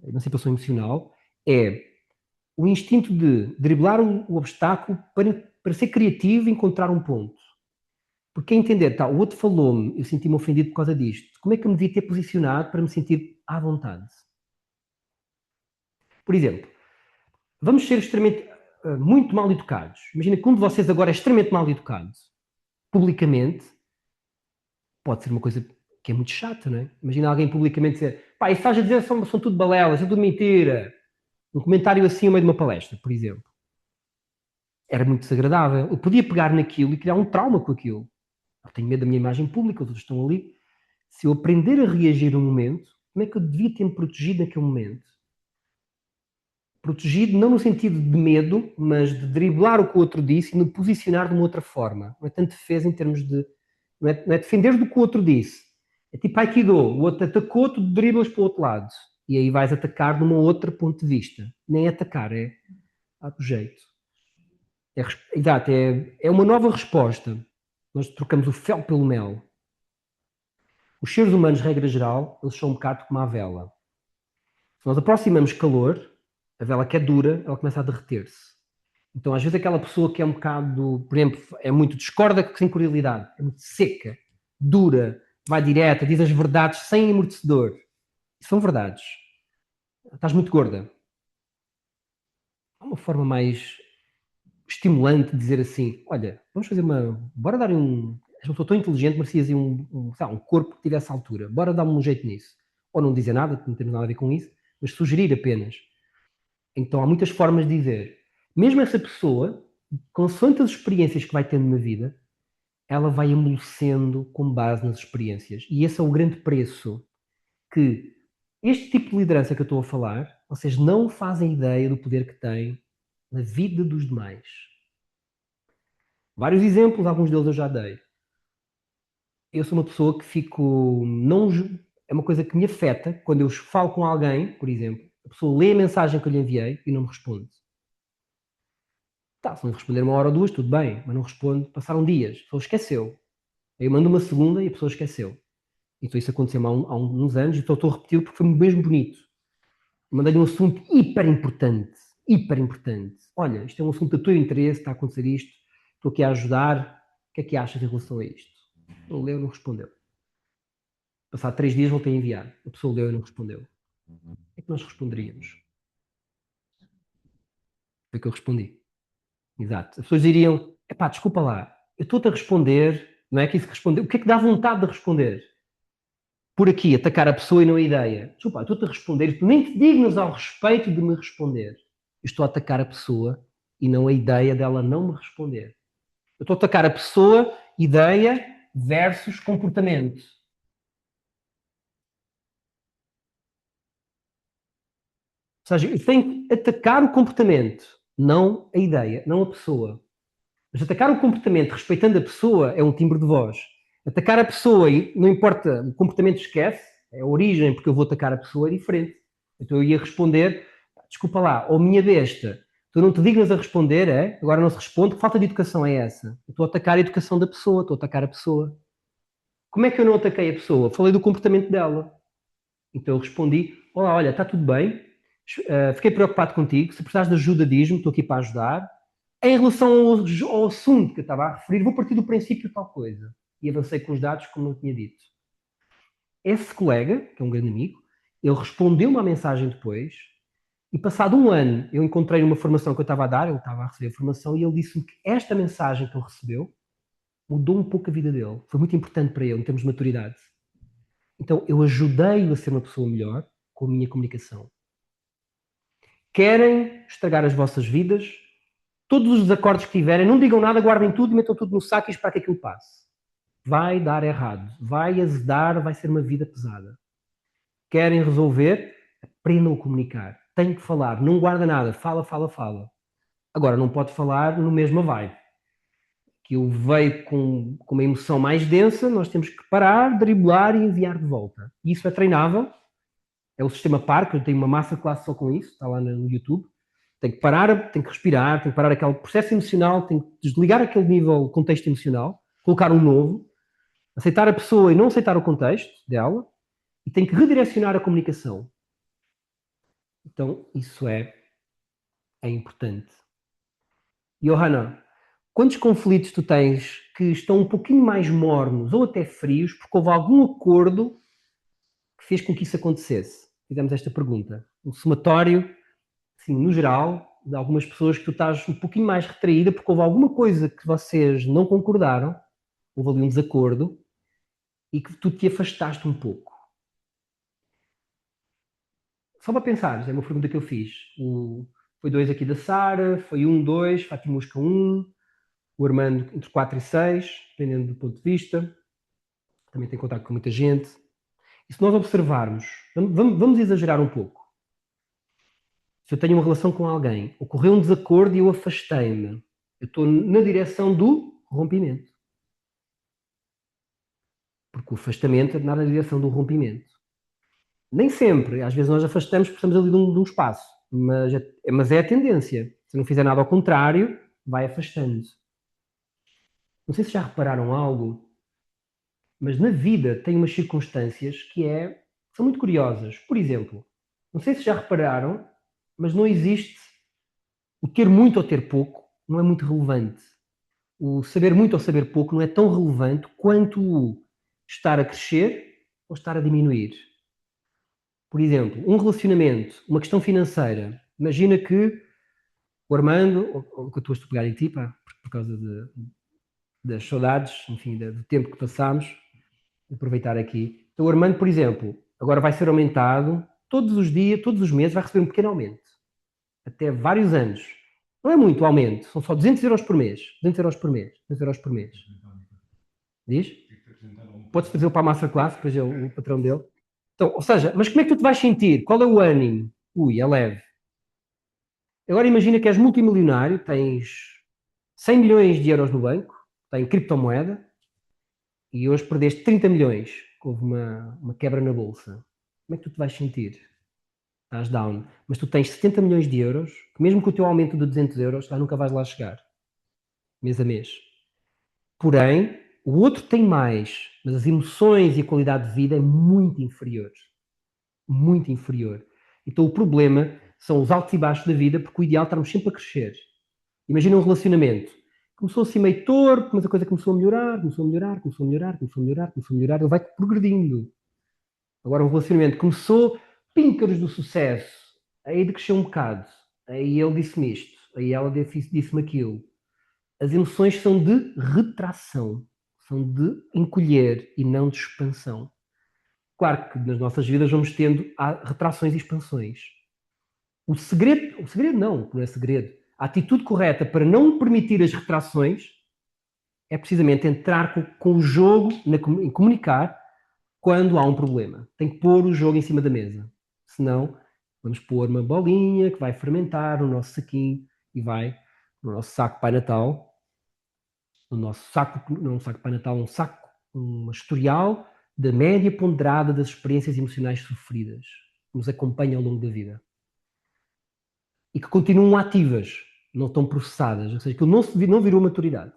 S1: emancipação emocional, é o instinto de driblar o obstáculo para ser criativo e encontrar um ponto. Porque é entender, tá, o outro falou-me, eu senti-me ofendido por causa disto. Como é que eu me devia ter posicionado para me sentir à vontade? Por exemplo, vamos ser extremamente, muito mal educados. Imagina que um de vocês agora é extremamente mal educado, publicamente, pode ser uma coisa que é muito chata, não é? Imagina alguém publicamente dizer, pá, isso estás a dizer são tudo balelas, é tudo mentira. Um comentário assim ao meio de uma palestra, por exemplo. Era muito desagradável. Eu podia pegar naquilo e criar um trauma com aquilo. Eu tenho medo da minha imagem pública, os outros estão ali. Se eu aprender a reagir no momento, como é que eu devia ter-me protegido naquele momento? Protegido não no sentido de medo, mas de driblar o que o outro disse e me posicionar de uma outra forma. Não é tanto defesa em termos de. Não é defender do que o outro disse. É tipo Aikido, o outro atacou, tu driblas para o outro lado. E aí vais atacar de um outro ponto de vista. Nem atacar, é do jeito. Exato, é uma nova resposta. Nós trocamos o fel pelo mel. Os seres humanos, regra geral, eles são um bocado como a vela. Se nós aproximamos calor, a vela que é dura, ela começa a derreter-se. Então, às vezes, aquela pessoa que é um bocado, por exemplo, é muito discorda sem cordialidade, é muito seca, dura, vai direta, diz as verdades sem amortecedor. São verdades. Estás muito gorda. Há uma forma mais estimulante de dizer assim: olha, vamos fazer uma. Bora dar um. és uma pessoa tão inteligente, merecias um corpo que tivesse altura. Bora dar-me um jeito nisso. Ou não dizer nada, que não temos nada a ver com isso, mas sugerir apenas. Então há muitas formas de dizer. Mesmo essa pessoa, consoante as experiências que vai tendo na vida, ela vai amolecendo com base nas experiências. E esse é o grande preço que este tipo de liderança que eu estou a falar, vocês não fazem ideia do poder que tem na vida dos demais. Vários exemplos, alguns deles eu já dei. Eu sou uma pessoa que fico... Não, é uma coisa que me afeta quando eu falo com alguém, por exemplo, a pessoa lê a mensagem que eu lhe enviei e não me responde. Tá, se não responder uma hora ou duas, tudo bem, mas não responde. Passaram dias, a pessoa esqueceu. Aí eu mando uma segunda e a pessoa esqueceu. Então isso aconteceu há uns anos e estou a repetir porque foi mesmo bonito. Mandei-lhe um assunto hiper importante. Hiper importante. Olha, isto é um assunto do teu interesse, está a acontecer isto, estou aqui a ajudar. O que é que achas em relação a isto? Não leu, não respondeu. Passado 3 dias voltei a enviar. A pessoa leu e não respondeu. O que é que nós responderíamos? Foi o que eu respondi. Exato. As pessoas diriam, epá, desculpa lá, eu estou-te a responder, não é que isso respondeu. O que é que dá vontade de responder? Por aqui, atacar a pessoa e não a ideia. Desculpa, eu estou-te a responder, tu nem te dignas ao respeito de me responder. Eu estou a atacar a pessoa e não a ideia dela não me responder. Eu estou a atacar a pessoa, ideia versus comportamento. Ou seja, eu tenho que atacar o comportamento, não a ideia, não a pessoa. Mas atacar o comportamento respeitando a pessoa é um timbre de voz. Atacar a pessoa e não importa, o comportamento esquece, é a origem, porque eu vou atacar a pessoa é diferente. Então eu ia responder, desculpa lá, ou minha besta, tu não te dignas a responder, é? Agora não se responde, que falta de educação é essa? Eu estou a atacar a educação da pessoa, estou a atacar a pessoa. Como é que eu não ataquei a pessoa? Falei do comportamento dela. Então eu respondi, olá, olha, está tudo bem, fiquei preocupado contigo, se precisares de ajuda diz-me, estou aqui para ajudar. Em relação ao assunto que eu estava a referir, vou partir do princípio tal coisa. E avancei com os dados como eu tinha dito. Esse colega, que é um grande amigo, ele respondeu uma mensagem depois e passado um ano eu encontrei uma formação que eu estava a dar, ele estava a receber a formação e ele disse-me que esta mensagem que ele recebeu mudou um pouco a vida dele. Foi muito importante para ele em termos de maturidade. Então eu ajudei-o a ser uma pessoa melhor com a minha comunicação. Querem estragar as vossas vidas? Todos os desacordos que tiverem, não digam nada, guardem tudo e metam tudo no saco e esperem que aquilo passe. Vai dar errado, vai azedar, vai ser uma vida pesada. Querem resolver? Aprendam a comunicar. Tem que falar, não guarda nada, fala, fala, fala. Agora, não pode falar no mesmo vibe. Que eu veio com uma emoção mais densa, nós temos que parar, driblar e enviar de volta. E isso é treinável. É o sistema PAR, que eu tenho uma masterclass só com isso, está lá no YouTube. Tem que parar, tem que respirar, tem que parar aquele processo emocional, tem que desligar aquele nível, contexto emocional, colocar um novo, aceitar a pessoa e não aceitar o contexto dela, e tem que redirecionar a comunicação. Então, isso é importante. Johanna, quantos conflitos tu tens que estão um pouquinho mais mornos ou até frios porque houve algum acordo que fez com que isso acontecesse? Fizemos esta pergunta. Um somatório, assim, no geral, de algumas pessoas que tu estás um pouquinho mais retraída porque houve alguma coisa que vocês não concordaram, houve ali um desacordo, e que tu te afastaste um pouco. Só para pensar, é uma pergunta que eu fiz. Foi 2 aqui da Sara, foi 1, 2, Fátima Musca 1, o Armando entre 4 e 6, dependendo do ponto de vista. Também tem contato com muita gente. E se nós observarmos, vamos exagerar um pouco. Se eu tenho uma relação com alguém, ocorreu um desacordo e eu afastei-me, eu estou na direção do rompimento. Porque o afastamento é na direção do rompimento. Nem sempre, às vezes nós afastamos porque estamos ali de um espaço, mas é a tendência. Se não fizer nada ao contrário, vai afastando-se. Não sei se já repararam algo, mas na vida tem umas circunstâncias que são muito curiosas. Por exemplo, não sei se já repararam, mas não existe o ter muito ou ter pouco, não é muito relevante. O saber muito ou saber pouco não é tão relevante quanto o estar a crescer ou estar a diminuir. Por exemplo, um relacionamento, uma questão financeira. Imagina que o Armando, ou que eu estou a pegar em ti, pá, por causa das saudades, enfim, do tempo que passámos, aproveitar aqui. Então o Armando, por exemplo, agora vai ser aumentado todos os dias, todos os meses, vai receber um pequeno aumento. Até vários anos. Não é muito o aumento, são só 200 euros por mês. 200 euros por mês. 200 euros por mês. Diz? Podes trazer-o para a Masterclass, depois é o patrão dele. Então, ou seja, mas como é que tu te vais sentir? Qual é o ânimo? Ui, é leve. Agora imagina que és multimilionário, tens 100 milhões de euros no banco, tens criptomoeda, e hoje perdeste 30 milhões, houve uma quebra na bolsa. Como é que tu te vais sentir? Estás down. Mas tu tens 70 milhões de euros, que mesmo com o teu aumento de 200 euros, já nunca vais lá chegar. Mês a mês. Porém, o outro tem mais, mas as emoções e a qualidade de vida é muito inferior. Muito inferior. Então o problema são os altos e baixos da vida, porque o ideal é estarmos sempre a crescer. Imagina um relacionamento. Começou assim meio torto, mas a coisa começou a melhorar, começou a melhorar, começou a melhorar, começou a melhorar, começou a melhorar, ele vai progredindo. Agora um relacionamento começou píncaros do sucesso, aí decresceu um bocado, aí ele disse-me isto, aí ela disse-me aquilo. As emoções são de retração, são de encolher e não de expansão. Claro que nas nossas vidas vamos tendo retrações e expansões. O segredo não é segredo. A atitude correta para não permitir as retrações é precisamente entrar com o jogo, em comunicar, quando há um problema. Tem que pôr o jogo em cima da mesa. Senão, vamos pôr uma bolinha que vai fermentar no nosso saquinho e vai no nosso saco Pai Natal, no nosso saco, não um saco Pai Natal, um saco, um historial da média ponderada das experiências emocionais sofridas que nos acompanham ao longo da vida. E que continuam ativas, não estão processadas, ou seja, que não virou maturidade.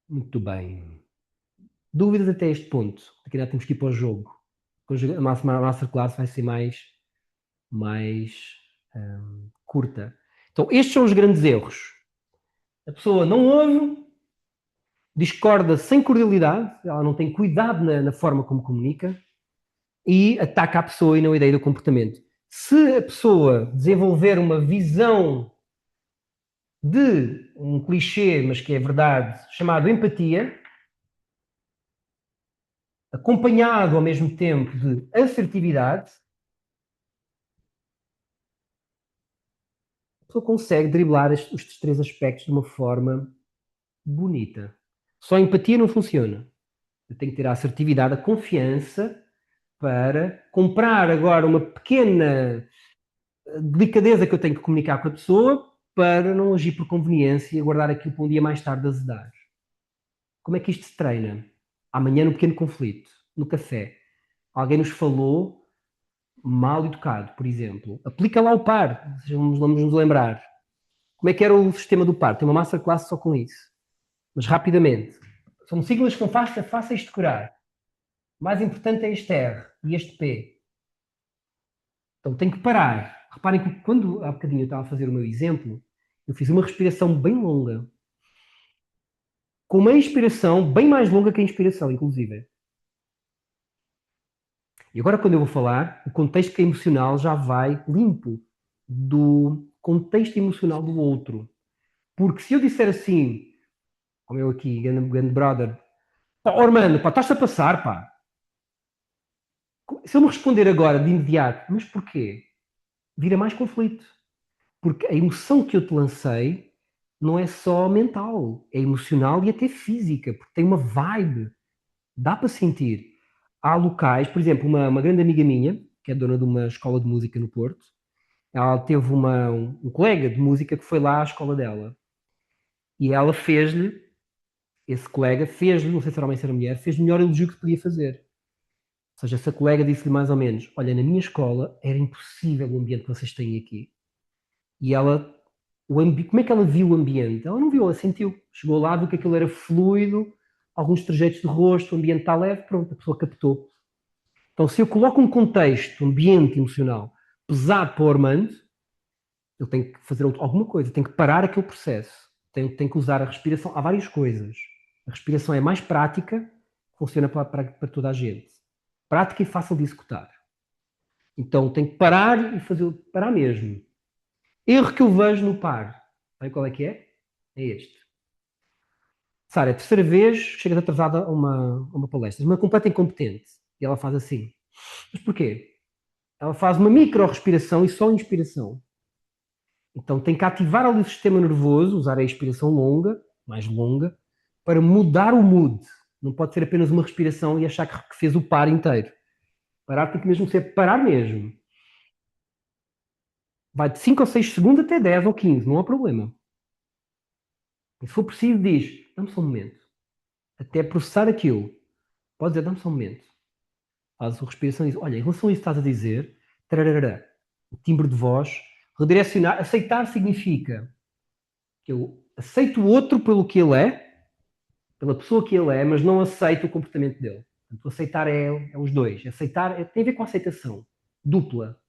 S1: Muito bem. Dúvidas até este ponto? Aqui já temos que ir para o jogo. A Masterclass vai ser mais curta. Então, estes são os grandes erros. A pessoa não ouve, discorda sem cordialidade, ela não tem cuidado na forma como comunica e ataca a pessoa e não a ideia do comportamento. Se a pessoa desenvolver uma visão de um clichê, mas que é verdade, chamado empatia, acompanhado ao mesmo tempo de assertividade, a pessoa consegue driblar estes três aspectos de uma forma bonita. Só a empatia não funciona. Eu tenho que ter a assertividade, a confiança para comprar agora uma pequena delicadeza que eu tenho que comunicar com a pessoa para não agir por conveniência e aguardar aquilo para um dia mais tarde azedar. Como é que isto se treina? Amanhã no pequeno conflito, no café. Alguém nos falou mal educado, por exemplo. Aplica lá o par, vamos nos lembrar. Como é que era o sistema do par? Tem uma masterclass só com isso. Mas rapidamente. São siglas que são fáceis de decorar. O mais importante é este R e este P. Então tenho que parar. Reparem que quando há bocadinho eu estava a fazer o meu exemplo, eu fiz uma respiração bem longa. Com uma inspiração bem mais longa que a inspiração, inclusive. E agora quando eu vou falar, o contexto emocional já vai limpo do contexto emocional do outro. Porque se eu disser assim, como eu aqui, grande brother, pá, Ormando, pá, estás-te a passar, pá. Se eu me responder agora de imediato, mas porquê? Vira mais conflito. Porque a emoção que eu te lancei não é só mental, é emocional e até física, porque tem uma vibe. Dá para sentir. Há locais, por exemplo, uma grande amiga minha, que é dona de uma escola de música no Porto, ela teve um colega de música que foi lá à escola dela. E ela fez-lhe, esse colega fez-lhe, não sei se era homem ou se era mulher, fez-lhe o melhor elogio que se podia fazer. Ou seja, essa colega disse-lhe mais ou menos: olha, na minha escola era impossível o ambiente que vocês têm aqui. E ela, como é que ela viu o ambiente? Ela não viu, ela sentiu. Chegou lá, viu que aquilo era fluido, alguns trejeitos de rosto, o ambiente está leve, pronto, a pessoa captou. Então, se eu coloco um contexto, um ambiente emocional pesado para o Armando, ele tem que fazer alguma coisa, tem que parar aquele processo, tem que usar a respiração. Há várias coisas. A respiração é mais prática, funciona para toda a gente. Prática e fácil de executar. Então, tem que parar e parar mesmo. Erro que eu vejo no par. Sabe qual é que é? É este. Sara, é a terceira vez que chegas atrasada a uma palestra, uma completa incompetente. E ela faz assim. Mas porquê? Ela faz uma micro-respiração e só inspiração. Então tem que ativar ali o sistema nervoso, usar a inspiração longa, mais longa, para mudar o mood. Não pode ser apenas uma respiração e achar que fez o par inteiro. Parar tem que mesmo ser parar mesmo. Vai de 5 ou 6 segundos até 10 ou 15, não há problema. E se for preciso, diz, dá-me só um momento. Até processar aquilo. Pode dizer, dá-me só um momento. Faz a respiração e diz, olha, em relação a isso que estás a dizer, tararara, o timbre de voz, redirecionar, aceitar significa que eu aceito o outro pelo que ele é, pela pessoa que ele é, mas não aceito o comportamento dele. Portanto, aceitar é os dois. Aceitar tem a ver com a aceitação dupla.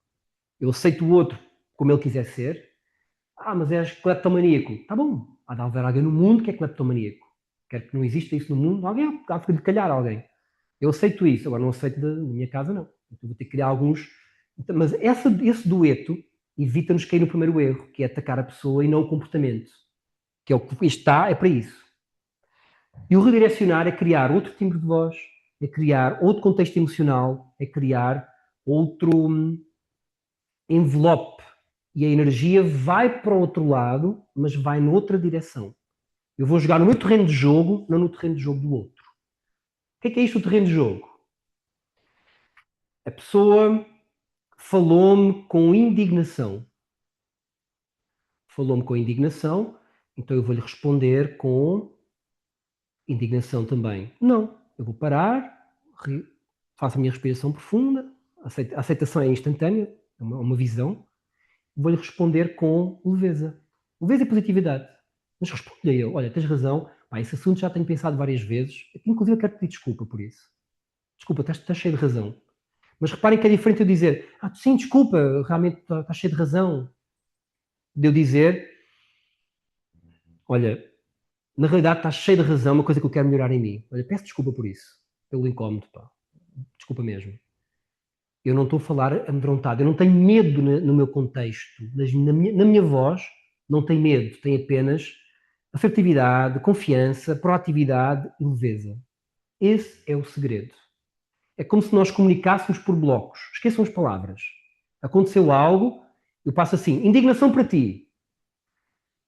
S1: Eu aceito o outro como ele quiser ser. Ah, mas és cleptomaníaco. Tá bom. Há de haver alguém no mundo que é cleptomaníaco. Quer que não exista isso no mundo, alguém há de calhar alguém. Eu aceito isso, agora não aceito da minha casa, não. Então vou ter que criar alguns. Mas esse dueto evita-nos cair no primeiro erro, que é atacar a pessoa e não o comportamento. Que é o que está, é para isso. E o redirecionar é criar outro timbre de voz, é criar outro contexto emocional, é criar outro envelope. E a energia vai para o outro lado, mas vai noutra direção. Eu vou jogar no meu terreno de jogo, não no terreno de jogo do outro. O que é isto, o terreno de jogo? A pessoa falou-me com indignação. Falou-me com indignação, então eu vou-lhe responder com indignação também. Não, eu vou parar, faço a minha respiração profunda, a aceitação é instantânea, é uma visão, vou-lhe responder com leveza. Leveza e positividade. Mas responde a ele, olha, tens razão, pá, esse assunto já tenho pensado várias vezes, inclusive eu quero pedir desculpa por isso. Desculpa, estás cheio de razão. Mas reparem que é diferente eu dizer, sim, desculpa, realmente estás cheio de razão. De eu dizer, olha, na realidade estás cheio de razão, uma coisa que eu quero melhorar em mim. Olha, peço desculpa por isso, pelo incómodo, pá. Desculpa mesmo. Eu não estou a falar amedrontado, eu não tenho medo no meu contexto, na minha voz, não tem medo, tem apenas assertividade, confiança, proatividade e leveza. Esse é o segredo. É como se nós comunicássemos por blocos. Esqueçam as palavras. Aconteceu algo, eu passo assim, indignação para ti.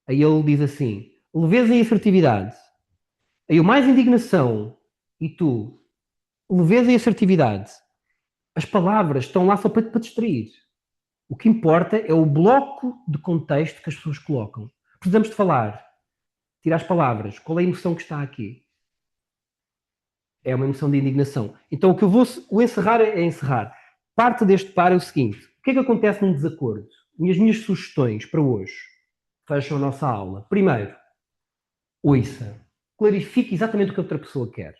S1: Aí ele diz assim, leveza e assertividade. Aí eu mais indignação e tu, leveza e assertividade. As palavras estão lá só para distrair. O que importa é o bloco de contexto que as pessoas colocam. Precisamos de falar. Tirar as palavras. Qual é a emoção que está aqui? É uma emoção de indignação. Então o que eu vou encerrar é encerrar. Parte deste par é o seguinte. O que é que acontece num desacordo? E as minhas sugestões para hoje fecham a nossa aula. Primeiro, ouça. Clarifique exatamente o que a outra pessoa quer.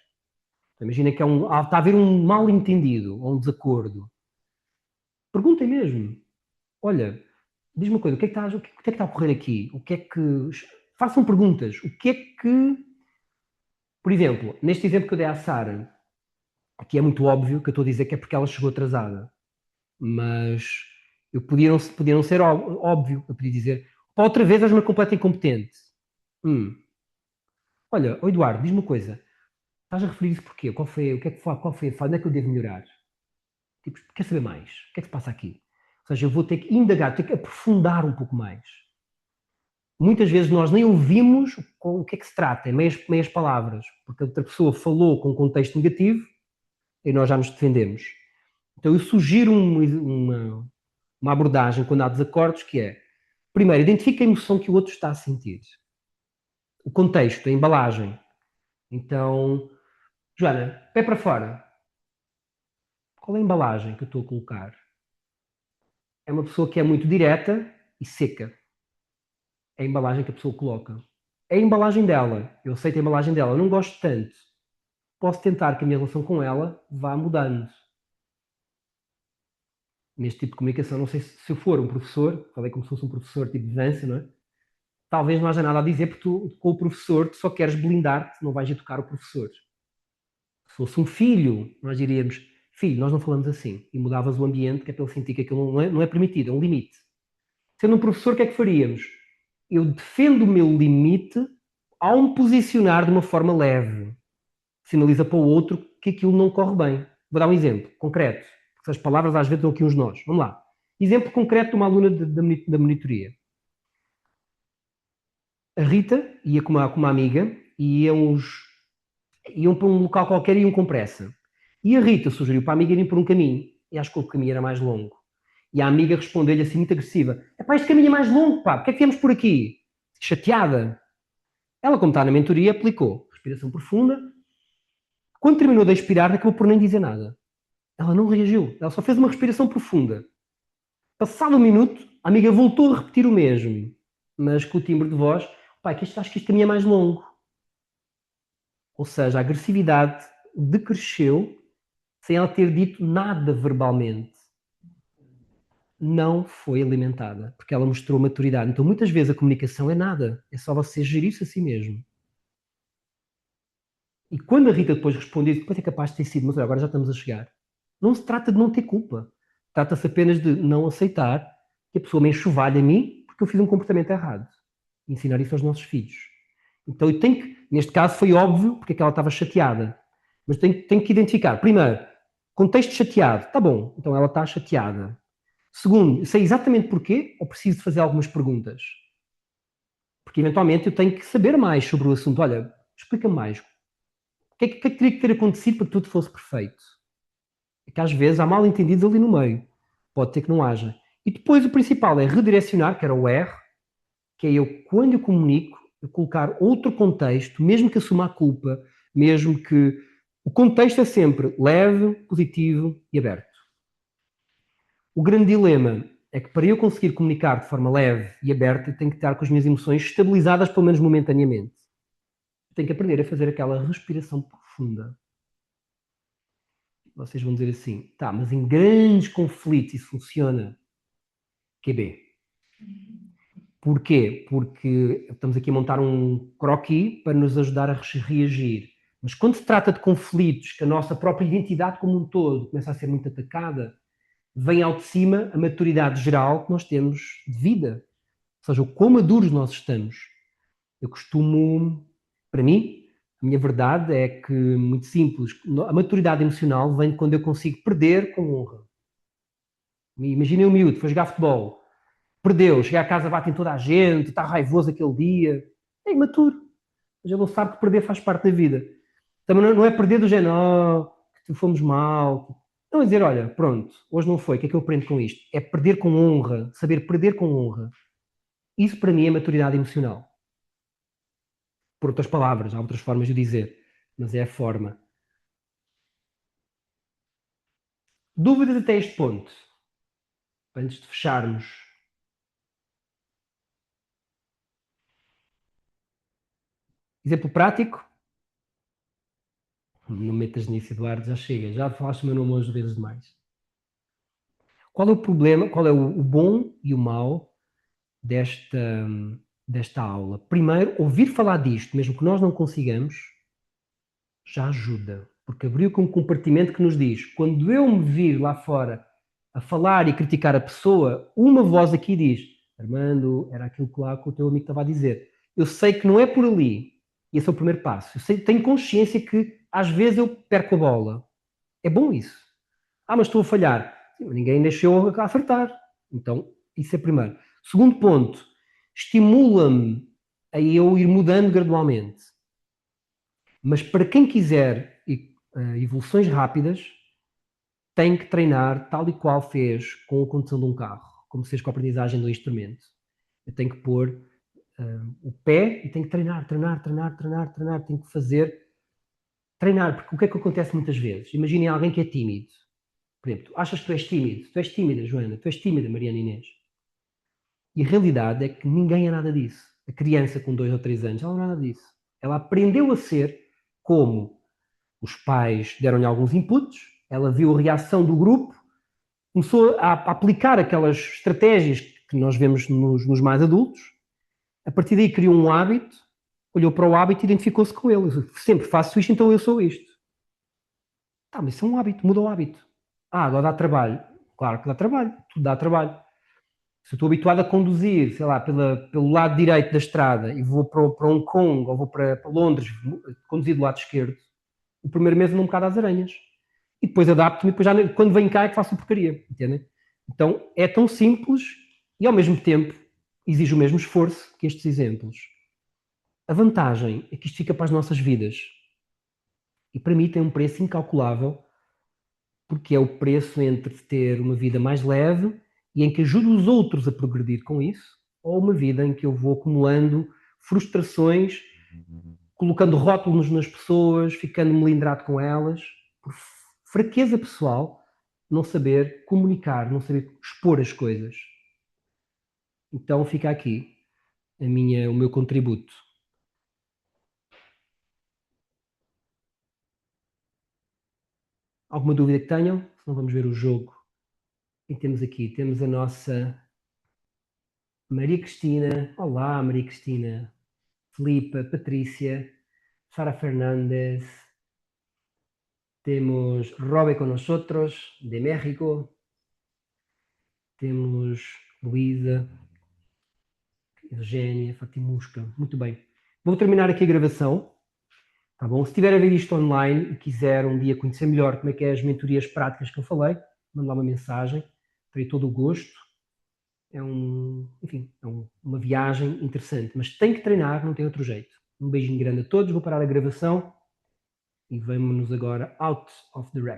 S1: Então, imagina que está a haver um mal-entendido ou um desacordo. Perguntem mesmo. Olha, diz-me uma coisa, o que é que está a ocorrer aqui? O que é que... Façam perguntas. O que é que... Por exemplo, neste exemplo que eu dei à Sara, aqui é muito óbvio que eu estou a dizer que é porque ela chegou atrasada. Mas podia não ser óbvio. Eu podia dizer, para outra vez és uma completa incompetente. Olha, Eduardo, diz-me uma coisa. Estás a referir isso porquê? Qual foi a falha? Onde é que eu devo melhorar? Tipo, quer saber mais? O que é que se passa aqui? Ou seja, eu vou ter que indagar, ter que aprofundar um pouco mais. Muitas vezes nós nem ouvimos com o que é que se trata, meias palavras, porque a outra pessoa falou com um contexto negativo e nós já nos defendemos. Então eu sugiro uma abordagem quando há desacordos que é, primeiro, identifique a emoção que o outro está a sentir. O contexto, a embalagem. Então, Joana, pé para fora. Qual é a embalagem que eu estou a colocar? É uma pessoa que é muito direta e seca. É a embalagem que a pessoa coloca. É a embalagem dela. Eu aceito a embalagem dela. Eu não gosto tanto. Posso tentar que a minha relação com ela vá mudando. Neste tipo de comunicação, não sei se eu for um professor, falei como se fosse um professor tipo de dança, não é? Talvez não haja nada a dizer, porque tu, com o professor, tu só queres blindar-te, não vais educar o professor. Se fosse um filho, nós diríamos, filho, nós não falamos assim. E mudavas o ambiente, que é para ele sentir que aquilo não é permitido, é um limite. Sendo um professor, o que é que faríamos? Eu defendo o meu limite ao me posicionar de uma forma leve, sinaliza para o outro que aquilo não corre bem. Vou dar um exemplo concreto, porque as palavras às vezes dão aqui uns nós. Vamos lá. Exemplo concreto de uma aluna da monitoria. A Rita ia com uma amiga e iam para um local qualquer e iam com pressa. E a Rita sugeriu para a amiga irem por um caminho. E acho que o caminho era mais longo. E a amiga respondeu-lhe assim, muito agressiva: "Epá, este caminho é mais longo, pá, porque é que viemos por aqui?" Chateada. Ela, como está na mentoria, aplicou respiração profunda. Quando terminou de expirar, acabou por nem dizer nada. Ela não reagiu. Ela só fez uma respiração profunda. Passado um minuto, a amiga voltou a repetir o mesmo, mas com o timbre de voz: "Pá, acho que este caminho é mais longo." Ou seja, a agressividade decresceu sem ela ter dito nada verbalmente. Não foi alimentada, porque ela mostrou maturidade. Então, muitas vezes a comunicação é nada, é só você gerir-se a si mesmo. E quando a Rita depois respondeu, depois é capaz de ter sido, mas olha, agora já estamos a chegar. Não se trata de não ter culpa. Trata-se apenas de não aceitar que a pessoa me enxovalha a mim porque eu fiz um comportamento errado. E ensinar isso aos nossos filhos. Então eu tenho que, neste caso foi óbvio porque é que ela estava chateada. Mas tenho que identificar, primeiro, contexto chateado. Está bom, então ela está chateada. Segundo, sei exatamente porquê ou preciso de fazer algumas perguntas. Porque eventualmente eu tenho que saber mais sobre o assunto. Olha, explica-me mais. O que é que teria que ter acontecido para que tudo fosse perfeito? É que às vezes há mal entendidos ali no meio. Pode ter que não haja. E depois o principal é redirecionar, que era o R, que é eu, quando eu comunico, eu colocar outro contexto, mesmo que assuma a culpa, mesmo que... O contexto é sempre leve, positivo e aberto. O grande dilema é que para eu conseguir comunicar de forma leve e aberta, eu tenho que estar com as minhas emoções estabilizadas, pelo menos momentaneamente. Eu tenho que aprender a fazer aquela respiração profunda. Vocês vão dizer assim, tá, mas em grandes conflitos isso funciona. QB. Porquê? Porque estamos aqui a montar um croquis para nos ajudar a reagir. Mas quando se trata de conflitos que a nossa própria identidade como um todo começa a ser muito atacada, vem ao de cima a maturidade geral que nós temos de vida. Ou seja, o quão maduros nós estamos. Eu costumo, para mim, a minha verdade é que, muito simples, a maturidade emocional vem quando eu consigo perder com honra. Imaginem um miúdo, foi jogar futebol, perdeu, chega a casa, bate em toda a gente, está raivoso aquele dia. É imaturo. Mas ele não sabe que perder faz parte da vida. Também não é perder do género, oh, que fomos mal. Não é dizer, olha, pronto, hoje não foi, o que é que eu aprendo com isto? É perder com honra, saber perder com honra. Isso para mim é maturidade emocional. Por outras palavras, há outras formas de dizer, mas é a forma. Dúvidas até este ponto? Antes de fecharmos. Exemplo prático? Não metas nisso, Eduardo, já chega. Já falaste o meu nome hoje vezes demais. Qual é o problema, qual é o bom e o mau desta aula? Primeiro, ouvir falar disto, mesmo que nós não consigamos, já ajuda. Porque abriu com um compartimento que nos diz, quando eu me vir lá fora a falar e criticar a pessoa, uma voz aqui diz, Armando, era aquilo que lá que o teu amigo estava a dizer. Eu sei que não é por ali. E esse é o primeiro passo. Eu tenho consciência que às vezes eu perco a bola. É bom isso. Ah, mas estou a falhar. Ninguém deixou a acertar. Então, isso é primeiro. Segundo ponto, estimula-me a eu ir mudando gradualmente. Mas para quem quiser evoluções rápidas, tem que treinar tal e qual fez com a condução de um carro, como se fez com a aprendizagem do instrumento. Eu tenho que pôr o pé e tenho que treinar, tenho que fazer treinar, porque o que é que acontece muitas vezes? Imaginem alguém que é tímido. Por exemplo, achas que tu és tímido? Tu és tímida, Joana. Tu és tímida, Mariana Inês. E a realidade é que ninguém é nada disso. A criança com 2 ou 3 anos, ela não é nada disso. Ela aprendeu a ser como os pais deram-lhe alguns inputs, ela viu a reação do grupo, começou a aplicar aquelas estratégias que nós vemos nos mais adultos, a partir daí criou um hábito, olhou para o hábito e identificou-se com ele. Eu sempre faço isto, então eu sou isto. Tá, mas isso é um hábito, muda o hábito. Ah, agora dá trabalho. Claro que dá trabalho, tudo dá trabalho. Se eu estou habituado a conduzir, sei lá, pelo lado direito da estrada e vou para Hong Kong ou vou para Londres, conduzir do lado esquerdo, o primeiro mês ando um bocado às aranhas. E depois adapto-me e depois já, quando venho cá é que faço porcaria, entendem? Então é tão simples e ao mesmo tempo exige o mesmo esforço que estes exemplos. A vantagem é que isto fica para as nossas vidas. E para mim tem um preço incalculável, porque é o preço entre ter uma vida mais leve e em que ajudo os outros a progredir com isso, ou uma vida em que eu vou acumulando frustrações, colocando rótulos nas pessoas, ficando melindrado com elas, por fraqueza pessoal, não saber comunicar, não saber expor as coisas. Então fica aqui o meu contributo. Alguma dúvida que tenham? Senão vamos ver o jogo. E temos aqui, temos a nossa Maria Cristina. Olá, Maria Cristina. Filipa, Patrícia, Sara Fernández. Temos Robe con nosotros, de México. Temos Luísa, Eugénia, Fatimusca. Muito bem. Vou terminar aqui a gravação. Tá bom? Se tiver a ver isto online e quiser um dia conhecer melhor como é que é as mentorias práticas que eu falei, mande lá uma mensagem. Terei todo o gosto. Enfim, uma viagem interessante. Mas tem que treinar, não tem outro jeito. Um beijinho grande a todos. Vou parar a gravação e vemo-nos agora out of the rack.